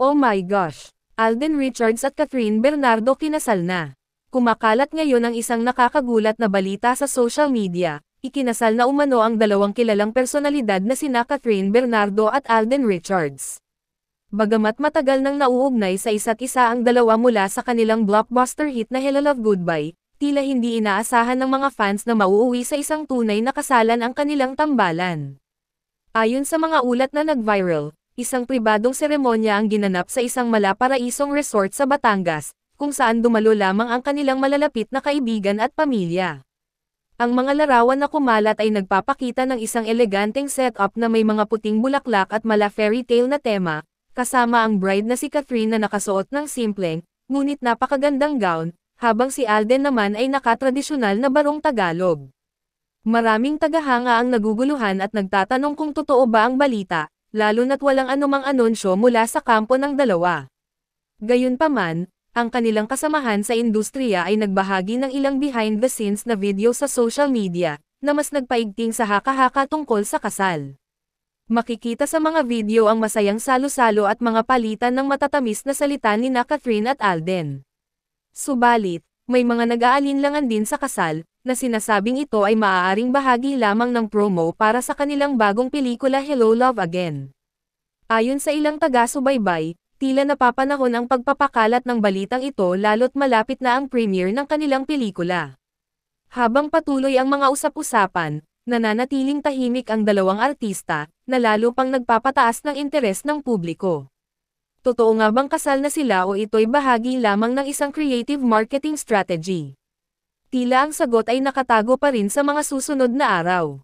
Oh my gosh! Alden Richards at Catherine Bernardo kinasal na. Kumakalat ngayon ang isang nakakagulat na balita sa social media. Ikinasal na umano ang dalawang kilalang personalidad na sina Catherine Bernardo at Alden Richards. Bagamat matagal nang nauugnay sa isa't isa ang dalawa mula sa kanilang blockbuster hit na Hello Love Goodbye, tila hindi inaasahan ng mga fans na mauuwi sa isang tunay na kasalan ang kanilang tambalan. Ayon sa mga ulat na nag-viral, isang pribadong seremonya ang ginanap sa isang malaparaisong resort sa Batangas, kung saan dumalo lamang ang kanilang malalapit na kaibigan at pamilya. Ang mga larawan na kumalat ay nagpapakita ng isang eleganteng setup na may mga puting bulaklak at mala fairy tale na tema, kasama ang bride na si Catherine na nakasuot ng simpleng, ngunit napakagandang gown, habang si Alden naman ay nakatradisyonal na barong Tagalog. Maraming tagahanga ang naguguluhan at nagtatanong kung totoo ba ang balita, lalo na't walang anumang anunsyo mula sa kampo ng dalawa. Gayunpaman, ang kanilang kasamahan sa industriya ay nagbahagi ng ilang behind-the-scenes na video sa social media, na mas nagpaigting sa haka-haka tungkol sa kasal. Makikita sa mga video ang masayang salo-salo at mga palitan ng matatamis na salita ni Catherine at Alden. Subalit, may mga nag-aalinlangan din sa kasal, na sinasabing ito ay maaaring bahagi lamang ng promo para sa kanilang bagong pelikula Hello Love Again. Ayon sa ilang taga-subaybay, tila napapanahon ang pagpapakalat ng balitang ito lalo't malapit na ang premiere ng kanilang pelikula. Habang patuloy ang mga usap-usapan, nananatiling tahimik ang dalawang artista, na lalo pang nagpapataas ng interes ng publiko. Totoo nga bang kasal na sila o ito'y bahagi lamang ng isang creative marketing strategy? Tila ang sagot ay nakatago pa rin sa mga susunod na araw.